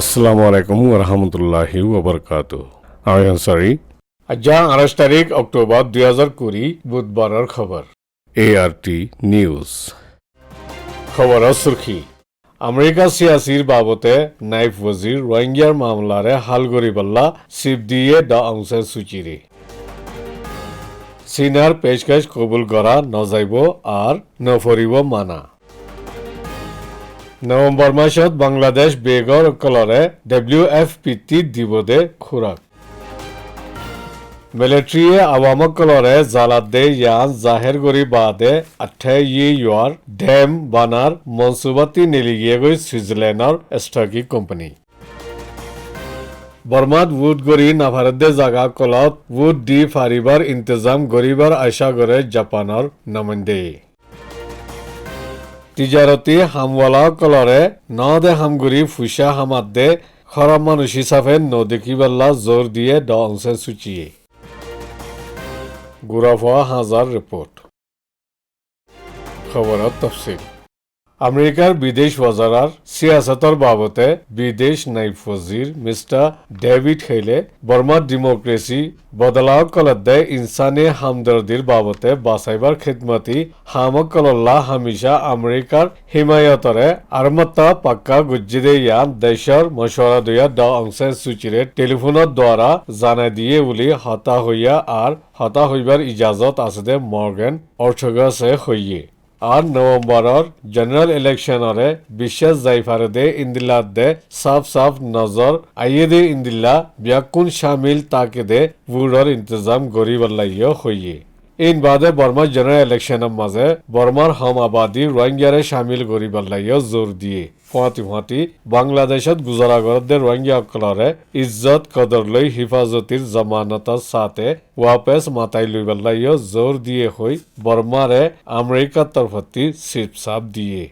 আসসালামু আলাইকুম ওরহামতুল্লাহি ওবরকাতুহ। আমি আনসারি। আজ 28 তারিখ অক্টোবর 2020 বুধবারের খবর। ART নিউজ খবরের সুরখি আমেরিকা সিয়াসির বাবতে নাইফ ওয়াজির রোহিঙ্গার মামলারে হাল গরিবাল্লা সিপ দিয়ে ড আউং সান সুচিরে চীনার পেশকশ কবুল করা নজাইব আর নফরিব মানা। নভেম্বর মাসত বাংলাদেশ বেগর কলরে WFP দিবদে খুরাক মিলিটারিয়ে আওয়ামক কলরে জালাত দে ইয়ান জাহের গরি বাদে আঠে ইয়ার ডেম বানার মনসুবাতি নেলিগিয়ে গই সুইজারল্যান্ডর স্টকি কোম্পানি। বর্মাত উড গরি নাভারদে জাগা কলত উড দি ফারিবার ইন্তজাম গরিবার আশা করে জাপানৰ নমন্দে। তিজারতি হামওয়ালা কলরে নদে হামগুড়ি ফুসা হামাদে খরাম মানুষ হিসাবে নদেকিবাল্লা জোর দিয়ে ড আউং সান সুচিয়ে গুরাফা হাজার রিপোর্ট খবরত তফসিল আমেরিকার বিদেশ বাজারার সিয়াসতর বাবতে বিদেশ নাইব ওয়াজির মিস্টার ডেভিড হেলে বর্মার ডেমোক্রেসি বদলাও কলদে ইনসানি হামদর্দির বাবতে বাসাইবার খিদমতি হামক কলল্লা হামিশা আমেরিকার হিমায়তরে আরমত্তা পাক্কা গুজ্জিদে ইয়ান দেশর মশওয়ারা দিয়া ড আউং সান সুচিরে টেলিফোনত দ্বারা জানাই দিয়ে বলি হতা হইয়া আর হতা হইবার ইজাজত আছে মর্গান অর্থগাসে হইয়ে। আর নভেম্বরের জেনারেল ইলেকশনরে বিশ্বাস যাইফারে দে ইন্দিল্লা দে সাফ সাফ নজর আইয়ে দে ইন্দিল্লা ব্যাকুন শামিল তাকে দে ভোটর ইন্তজাম গরিবাল্লাইয় হইয়ে। ইন বাদে বর্মার জেনারেল ইলেকশনের মাঝে বর্মার হম আবাদী রোহিঙ্গারে শামিল গরিবাল্লাইয় জোর দিয়ে ফাঁতি বাংলাদেশত গুজরাগরদের রোহিঙ্গা অকলরে ইজ্জত কদর লই হিফাজতির জমানতার সাথে ওয়াপেস মাতাই লইবাল্লাইয় জোর দিয়ে হই বর্মারে আমেরিকার তরফতি সিপসাপ দিয়ে।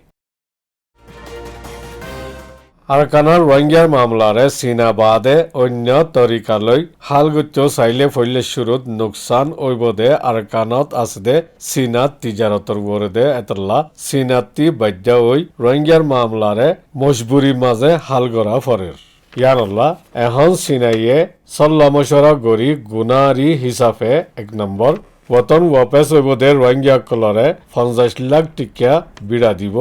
আরকানার রোহিঙ্গার মামলারে চীনা বাদে অন্য তরিকালৈ হালগুচ্চ চাইলে ফৈলে শুরুত নোকসান ওইবদে আরকানত আছে চীনাত তিজারতর বরদে এতলা চীনাতি বাধ্য ওই রোহিঙ্গার মামলারে মজবুরি মাঝে হাল গড়া ফরের। ইয়ারল্লা এখন চীনাইয়ে চল্লা মশরা গড়ি গুণারি হিসাবে 1 নম্বর বতন ওয়াপেস ওইবদে রোহিঙ্গা কলরে 50 লাখ টিকা বিড়া দিব।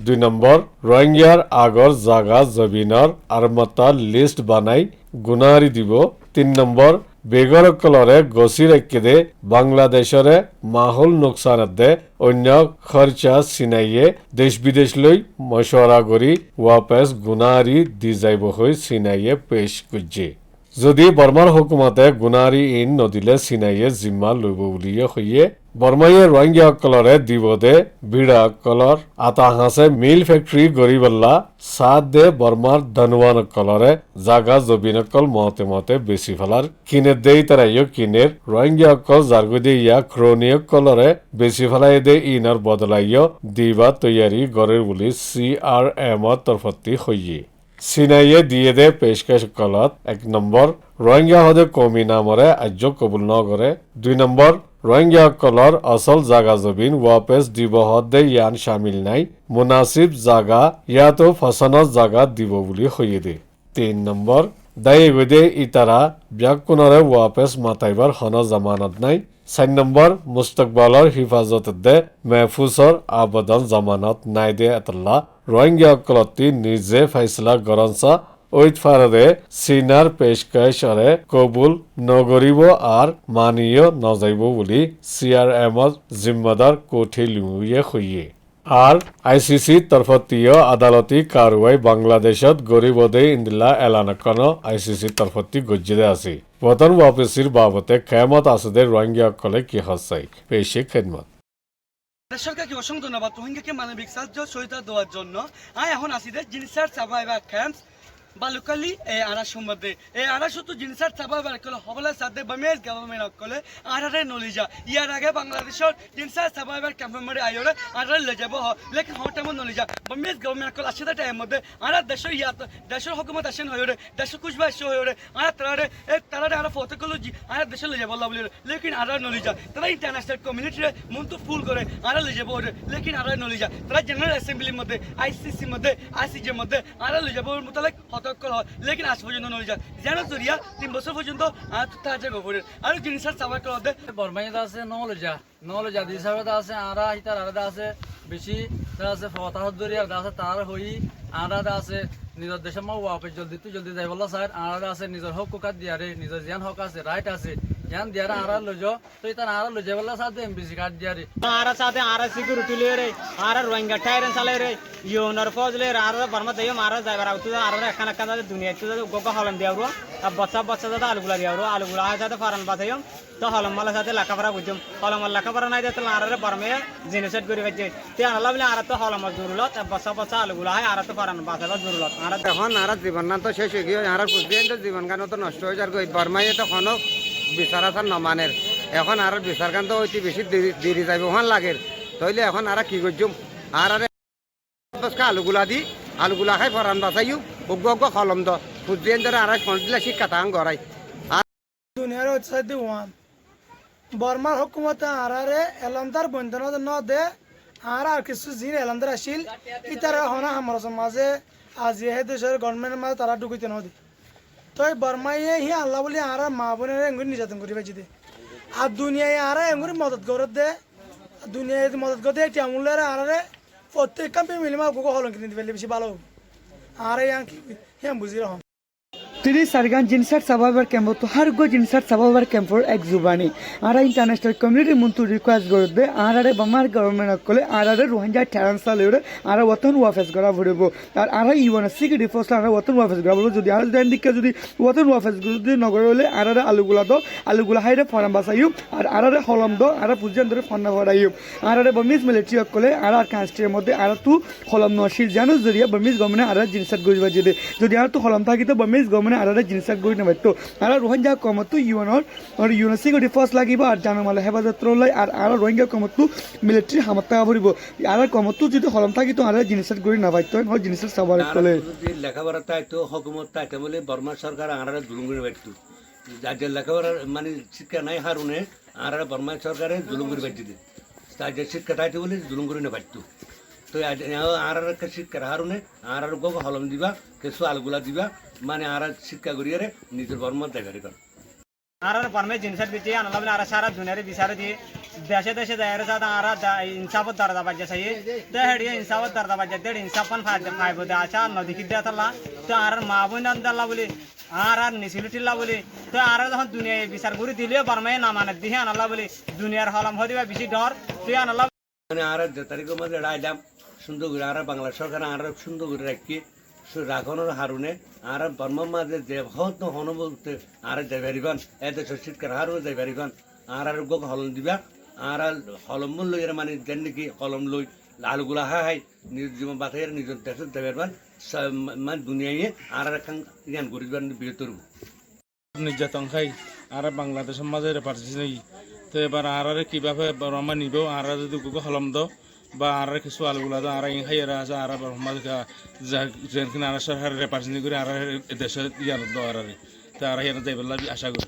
2 নম্বর রোহিঙ্গার আগর জাগা জবিনর আরমতার লিস্ট বানাই গুনারি দিব। 3 নম্বর বেগর কলরে গছি রেখে দে বাংলাদেশরে মাহুল নোকসানত দে অন্য খরচা চিনাইয়ে দেশ বিদেশ লৈ মশওয়ারা করি ওয়াপেস গুনারি দি যাইব হই চিনাইয়ে পেশ করছে। যদি বর্মার হুকুমতে গুনারি ইন নদিলে চিনাইয়ে জিম্মা লইব বুলিয়ে হইয়ে বর্মাইয়ে রোহিঙ্গা কলরে দিবদে বিড়া কলর আতা হাসে মিল ফ্যাক্টরি গরিবাল্লা সাত দে বর্মার ধনওয়ান কলরে জাগা জবিনকল মতে বেশি ফেলার কিনে দেই তারাইও কিনের রোহিঙ্গা কল জার্গুদে ইয়া ক্রোনিয় কলরে বেশি ফেলাই দে ইনার বদলাইও দিবা তৈয়ারি গড়ের বলি CRM তরফতি হইয়ে। চিনাইয়ে দিয়ে দে পেশকশ কলত 1 নম্বর রোহিঙ্গা হদে কমি নামরে আর্য কবুল ন করে। 2 নম্বর রোহিঙ্গা কলর আসল জাগা জবিন ওয়াপেস দিব হদে ইয়ান শামিল নাই মুনাসিব জাগা ইয়াতো ফসনত জাগা দিব বুলি হইয়ে দে। 3 নম্বর দায়ী গদে ইতারা ব্যাকুনরে ওয়াপেস মাতাইবার হন জামানত নাই। 4 নম্বর মুস্তকবালর হিফাজত দে মেহফুজর আবেদন জামানত নাই দে এতলা রোহিঙ্গা কলতি নিজে ফেসলা গরনসা ওইত ফারদে চীনার পেশকশরে কবুল নগরিব আর মানিও নজাইব বলি CRM জিম্মাদার কোঠি লুয়ে হইয়ে। আর ICC তরফতীয় আদালতি কারওয়াই বাংলাদেশত গরিবদে ইন্দিল্লা এলানকন ICC তরফতি গজ্জিদে আছে বতন ওয়াপসির বাবতে কেমত আছে রোহিঙ্গা কলে কি হসাই পেশে খেদমত। সরকারকে অসংখ্য ধন্যবাদ রোহিঙ্গাকে মানবিক সাহায্য সহায়তা দেওয়ার জন্য। এখন আসি জিনিসার সার্ভাইভার ক্যাম্পস বালুকালি এই আড়াশ সম্বন্ধে এই আড়াশো তো জিনিসার সার্ভাইভার কলে হবলা সাথে বামেজ গভর্নমেন্ট কলে আড়ারে নলিজা ইয়ার আগে বাংলাদেশের জিনিসার সার্ভাইভার ক্যাম্পের মধ্যে আইরে আড়ারে লে যাব লেকিন হটামো নলিজা বামেজ গভর্নমেন্ট কলে আসে টাইম মধ্যে আড়া দেশের ইয়াত দেশের হুকুমত আসেন হয়ে দেশের কুচবা আসে হয়ে আড়া তারারে আড়া ফটোকোলজি আড়া দেশে লে যাব বলি লেকিন আড়া নলিজা তারা ইন্টারন্যাশনাল কমিউনিটিরে মন তো ফুল করে আড়া লে যাব লেকিন আড়া নলিজা তারা জেনারেল অ্যাসেম্বলির মধ্যে ICC মধ্যে ICJ মধ্যে আড়া লে যাব মোতালেক কল হয় লেকিন আজ পর্যন্ত নই যায় যেন জরিয়া 3 বছর পর্যন্ত আর তাজা গফরের আর জিনিসের চাবা কল দে বর্মাইতে আছে নলজা দিশারতে আছে আরা হিতার আলাদা আছে বেশি তার আছে ফতাহত দরিয়া আছে তার হই আলাদা আছে নিজের দেশের মা ওয়াপে জলদি যাই বলা স্যার আলাদা আছে নিজের হক কুকার দিয়ারে নিজের জ্ঞান হক আছে রাইট আছে জ্ঞান দিয়ারে আরা লইজ তো ইতার আরা লইজে বলা সাথে এমবিসি কার্ড দিয়ারে आरा साथे आरा सिक्योरिटी ले रे आरा रोहिंग्या टायरन साले रे योनर फौज ले रे आरा बर्मा दयो मारा जायबर आउतु आरा खाना खाना दुनिया तु गोगा हलम दियावरो अब बच्चा दादा आलुगुला दियावरो आलुगुला साथे फारन बाथायम तो हलम माला साथे लाखाफारा बुझम हलम लाखाफारा नाइ देतल आरा रे बर्मे जेनेसेट गरि बाजे ते आला बले आरा तो हलम जरुरत बच्चा आलुगुला है आरा तो फारन बाथाबा जरुरत आरा এখন আর জীবন না তো শেষ হয়ে গিয়ে আর বুঝবেন তো জীবন গান তো নষ্ট হয়ে যার বর্মাই তো কোনো বিচার আচার নমানের এখন আর বিচার গান তো অতি বেশি দেরি যাইব ওখান লাগে তাইলে এখন আর কি করছুম আর আলুগুলা খাই ফরান বাঁচাইও অজ্ঞ কলম তো বুঝবেন ধরে আর দিলে শিক্ষা তাং গড়াই দুনিয়ার উৎসাহ ওয়ান বর্মার হুকুমতে আরারে এলামদার বন্ধনত ন দে আর কিছু জিন এলামদার আসিল ইতারা হনা আমার সমাজে আজি হে দেশের গভর্নমেন্টের মাঝে তারা ঢুকিতে নদী তো এই বর্মাইয়ে হি আল্লাহ বলি আর মা বোনের এঙ্গুরি নির্যাতন করি পাইছি দে আর দুনিয়ায় আর এঙ্গুরি মদত করে দে দুনিয়ায় মদত করে দে এটি আমুলের আরে প্রত্যেক কাম্পে মিলিমা গুগো হলন কিনে দিবে বেশি ভালো আর ইয়াং হিয়াম বুঝি রহম তিনি সারগান জিনসার সাবাবার ক্যাম্প তো হার গো জিনসার সাবাবার ক্যাম্পর এক জুবানি আরা ইন্টারন্যাশনাল কমিউনিটি মন্তু রিকোয়েস্ট করবে আরারে বামার গভর্নমেন্ট কলে আরারে রোহিঙ্গা ঠেরানসা লেরে আরা ওতন ওয়াফেস করা ভরব আর আরা ইউএন সিকিউরিটি ফোর্স আরা ওতন ওয়াফেস করা ভরব যদি আর দেন দিকে যদি ওতন ওয়াফেস যদি নগর হলে আরারে আলুগুলা হাইরে ফরাম বাসাইও আর আরারে হলম দো আরা পুজন ধরে ফন্না ভরাইও আরারে বমিজ মিলিটারি কলে আরা কান্ট্রির মধ্যে আরা তু হলম নশিল জানো জরিয়া বমিজ গভর্নমেন্ট আরা জিনসার গজবা যদি যদি আর তু হলম থাকি তো বমিজ গভর্নমেন্ট আলাদা জিনিস গই না তো আর রোহিঙ্গা কমতো ইউএন সিকিউরিটি ফোর্স লাগিব আর জানমালে হেফাজত রলাই আর রোহিঙ্গা কমতো মিলিটারি হামতা ভরিব আর কমতো যদি হলম থাকি তো আর জিনিস গই না পাইতো হয় জিনিস সবার কলে লেখাপড়া তাইতো হকুমত তাইতো বলে বর্মা সরকার আনারা জুলুম করে বাইতো যাদের লেখাপড়া মানে শিক্ষা নাই হারুনে আনারা বর্মা সরকারে জুলুম করে বাইতে তাদের শিক্ষা তাইতো বলে জুলুম করে না বাইতো তো আর শিক্ষার হারুনে আর গো হলম দিবা কিছু আলগুলা দিবা মানে আর শিক্ষা করিয়ে নিজের বর্ম দেখারি কর आरा बर्मे जिनसर बिचे अनला बले आरा सारा दुनिया रे बिसारे दी देशे दायरे सादा आरा इंसाफ दरदा बाजे सही ते हेडिया इंसाफ दरदा बाजे ते इंसाफन फायबो दे आचा नदी कि देतला तो आरा माबुन अंदला बोली आरा निसिलिटिला बोली तो आरा जहन दुनिया बिसार गुरी दिले बर्मे ना माने दिहे अनला बोली दुनियार हलम हदिबा बिसि डर तो अनला মানে আর তারিখ মধ্যে রাইলাম সুন্দর করে আর বাংলা সরকার আর সুন্দর করে রাখি রাখনের হারুনে আর বর্মার মাঝে যে হত হন বলতে আর যাইবারিবান এত শিক্ষার হারুনে যাইবারিবান আর গো হলম দিবা আর হলম লই মানে যেন নাকি কলম লই আলুগুলা হাই নিজ জীবন বাতাইয়ের নিজের দেশে যাইবারবান মানে দুনিয়ায় আর এখন জ্ঞান করিবান বৃহত্তর নির্যাতন খাই আর বাংলাদেশের মাঝে পারছি নাই তো এবার আর কিভাবে বর্মা নিব আর যদি গো হলম দো বা আর কিছু আলুগুলা তো আর খাই আছে আর যেখানে আর সরকার রেপার্সেন্ট করে আর দেশে ইয়ার আর তো আর ইয়ার যাইবেলা আশা করি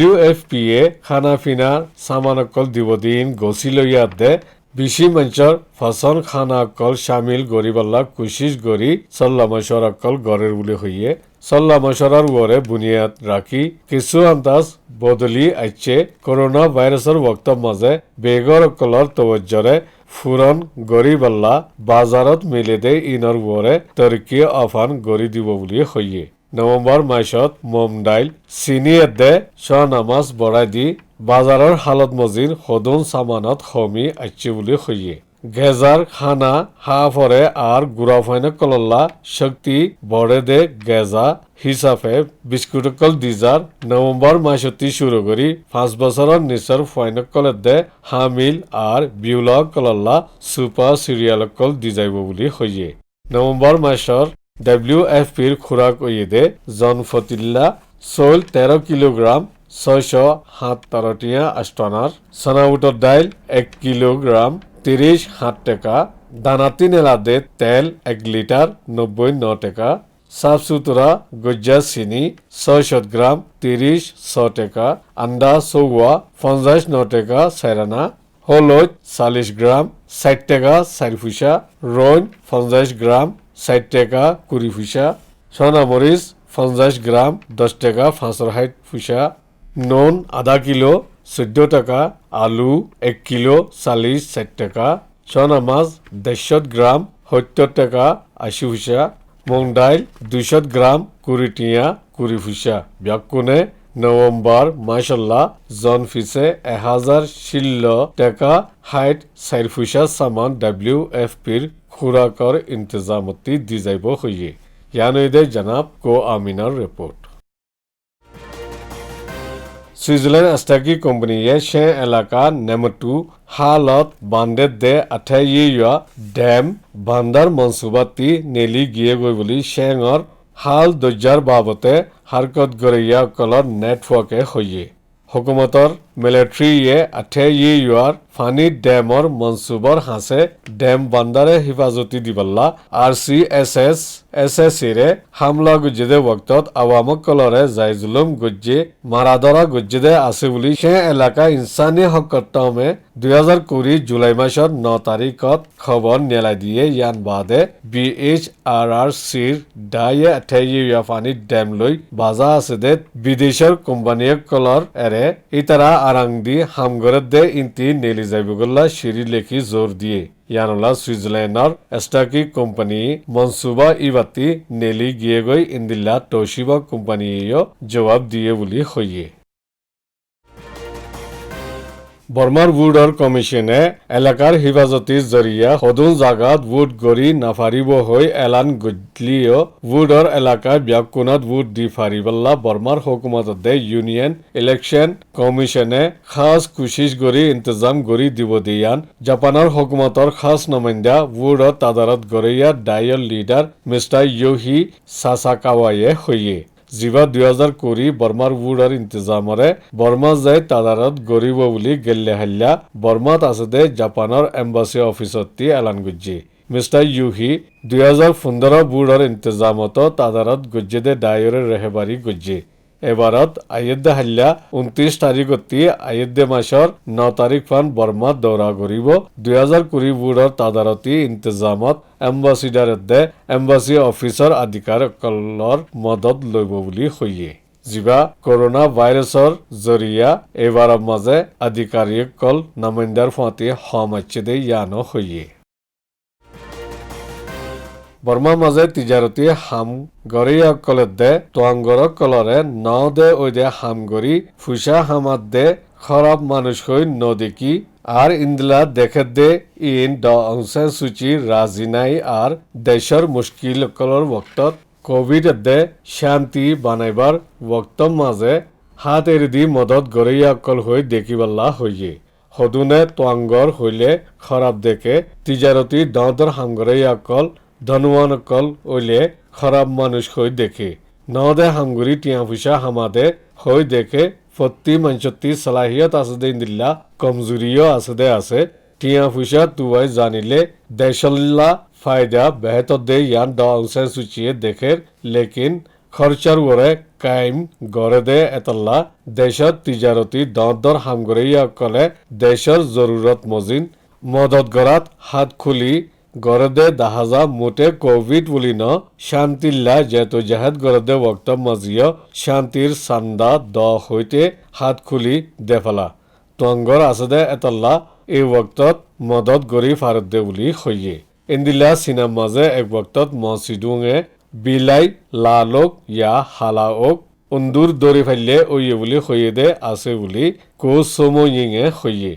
WFPA খানা পিনার সামানকল দিবদিন গছিলইয়াতে বিশি মঞ্চর ফসল খানা অকল শামিল গরিবাল্লা কুশিস গরি সল্লা মশর অকল গড়ের বলে হইয়ে সল্লা মশরার ওরে বুনিয়াদ রাখি কিছু আন্দাজ বদলি আইছে করোনা ভাইরাসের বক্তব্য মাঝে বেগর অকলর তবজ্জরে ফুরন গরিবাল্লা বাজারত মিলে দে ইনর ওরে তরকি আফান গড়ি দিব বলে হইয়ে নভেম্বর মাসত মম ডাইল চিনি এদে নামাজ বড়াই দি বাজারের হালত মজির সদন সামানত হমি আইছে বলে হইয়ে গেজার খানা হাফরে আর গুড়া ফাইন কলল্লা শক্তি বড়ে দে গেজা হিসাবে বিস্কুটকল দিজার নভেম্বর মাসতি শুরু করি 5 বছরের নিচর ফাইন কলের দে হামিল আর বিউলা কলল্লা সুপার সিরিয়ালকল দিজাইব বলে হইয়ে নভেম্বর মাসর WFP'র খোরাক ওয়েদে জনফতিল্লা চৌল 13 কিলোগ্রাম 617 টিয়া আষ্টনার সনাউটর ডাইল 1 কিলোগ্রাম 30 টাকা দানাতি নেলাদে তেল 1 লিটার 99 টাকা সাফ সুতরা গজ্জা চিনি 600 গ্রাম 30 টাকা আন্ডা চৌৱা 59 টাকা চাইৰানা হলুদ 40 গ্রাম 60 টাকা 4 পয়সা রইন 50 গ্রাম 60 টাকা 20 পয়সা, সোনামরিচ 50 গ্রাম 10 টাকা 65 পয়সা, নুন আধা কিলো 14 টাকা, আলু 1 কিলো 40-60 টাকা, সোনা মাছ 150 গ্রাম 70 টাকা 80 পয়সা, মুগ ডাইল 200 গ্রাম 20 টিয়া 20 পয়সা। ব্যাকুনে নভেম্বর মাসাল্লাহ জন ফিসে 1016 টাকা 64 পয়সা সামান WFPর খুরাকৰ ইন্তজামতি দি যাব হইয়ে। ইয়ানইদে জানাব কো আমিনার রিপোর্ট। সুইজারল্যান্ড আস্তাকি কোম্পানিয়ে সে এলাকা নেমটু হালত বান্ধে দে 28 ড্যাম বান্দার মনসুবাতি নেলি গিয়ে গই বলি সেঙর হাল দজ্জার বাবতে হারকত গড়িয়া কলৰ নেটওয়ার্কে হইয়ে। হুকুমতর মিলিটারিয়ে 28 ফানি ড্যামর মনসুবৰ হাসে ড্যাম বান্দারে হিফাজতি দিবল্লা RCSS-SSCরে হামলা গুজ্জেদে ওক্তত আওয়ামক কলরে জাইজুলুম গুজ্জে মারাদরা গুজ্জেদে আছে বুলি সে এলাকা ইনসানি হকতমে 2020 জুলাই মাসৰ 9 তারিখত খবর নেলাই দিয়ে ইয়ান বাদে BHRRCর ডায়ে 28 ফানি ড্যাম লৈ বাজা আছে দে বিদেশৰ কোম্পানিয়ে কলর এরে ইতারা আরাং দি হামগরত দে ইন্তি নেলি যাইবগল্লা শিরি লেখি জোর দিয়ে ইয়ানলা সুইজারল্যান্ডর এস্টাকি কোম্পানি মনসুবা ইবাতি নেলি গিয়ে গই ইন্দিল্লা তোশিবা কোম্পানিও জবাব দিয়ে বলি হইয়ে। বর্মার উডর কমিশনে এলাকার হিফাজতির জরিয়া সদুল জাগাত উড গড়ি নাফারিব হৈ এলান গজলিও উডর এলাকায় ব্যাকুণত উড দি ফারিবল্লা বর্মার হুকুমতত দে ইউনিয়ন ইলেকশন কমিশনে খাস কুশিশ গড়ি ইন্তজাম গড়ি দিব দিয়ান জাপানের হুকুমতর খাস নমাইন্দা উডর তাদারত গড়িয়া ডায়ল লিডার মিস্টার ইয়োহি সাসাকাওয়ায়ে হইয়ে। জিবা 2020 বর্মার উডর ইন্তজামরে বর্মা যায় তাদারত গরিব বুলি গেল্লে হাল্লা বর্মাত আছে দে জাপানের এম্বাসি অফিসতি এলান গুজ্জি। মিস্টার ইউহি 2015 বুডর ইন্তজামত তাদারত গুজ্জে দে ডায়রে রেহেবারি গুজ্জি। এবারত আয়েদ্দে হাল্লা 29 তারিখতি আয়েদ্দে মাসর 9 তারিখ ফান বর্মা দৌরা করিব 2020 বুডর তাদারতি ইন্তজামত এম্বাসিডারত দে এম্বাসি অফিসর আধিকারকলৰ মদত লইব বুলি হইয়ে। জিবা করোনা ভাইরাসর জরিয়া এবাৰৰ মাঝে আধিকারিকল নামাইন্দার ফাঁতি হমাচ্ছে দে ইয়ানো হইয়ে। বর্মার মাঝে তিজারতি হাম গড়িয়া কলে দে তোয়াঙ্গর কলরে ন দে ওই দে হাম গড়ি ফুসা হামাত দে খরাব মানুষ হই ন দেখি আর ইন্দলা দেখে দে ইন ড অংশে সূচি রাজি নাই আর দেশর মুশকিল কলর বক্তত কোভিড দে শান্তি বানাইবার বক্তম মাঝে হাত এরি দি মদত গড়িয়া কল হই দেখিবাল্লা হইয়ে। সদুনে তোয়াঙ্গর হইলে খরাব দেখে তিজারতি দর হামগড়িয়া কল ধনুয়ানকল ওইলে খরাব মানুষ হই দেখে ন দে হামগুড়ি টিয়া ফুসা হামাদে হই দেখে ফত্তি মঞ্চত্তি সালাহিয়ত আছে দে ইন্দিল্লা কমজুরিও আছে দে আছে টিয়া ফুসা তুয়াই জানিলে দেশল্লা ফায়দা বেহতর দে ইয়ান দ অংশে সুচিয়ে দেখের লেকিন খরচার ওরে কাইম গড়ে দে এতল্লা দেশত তিজারতি দর হামগুড়িয়া কলে দেশর জরুরত মজিন মদত গড়াত হাত খুলি গরদে দাহাজা মোটে কোভিড বলি ন শান্তিল্লা যেহেতু জাহাদ গরদে বক্তব মাজিয় শান্তির সান্দা দ হইতে হাত খুলি দেফালা টঙ্গর আছে দে এতল্লা এই বক্তত মদত গড়ি ফারত দে বুলি হইয়ে। ইন্দিল্লা সিনাম মাঝে এক বক্তত মসজিদুঙে বিলাই লালোক ইয়া হালাওক উন্দুর দরি ফাইলে ওইয়ে বুলি হইয়ে দে আছে বুলি কো সমইঙে হইয়ে।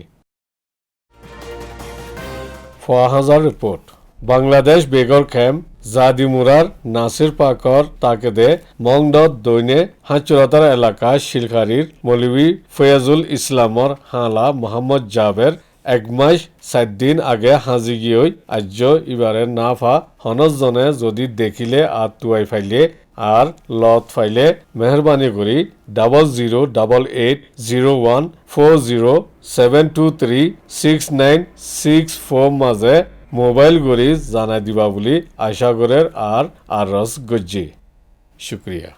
ফাহাজার রিপোর্ট। বাংলাদেশ বেগর ক্যাম্প জাদিমুরার নাসির পাকর তাকেদে মংডত দৈনে হাঁচুরাতার এলাকা শিলখারির মৌলবী ফয়াজুল ইসলামর হালা মোহাম্মদ জাবের 1 মাস 7 দিন আগে হাজি গিয়ে আজ্য ইবারে না ফা হনজনে যদি দেখিলে আর তুয়াই ফাইলে আর লত ফাইলে মেহরবানি করি 00880140723696 মাঝে মোবাইল গড়ি জানাই দিবা বুলি আশা করের আর আরজ গজ্জি। শুক্রিয়া।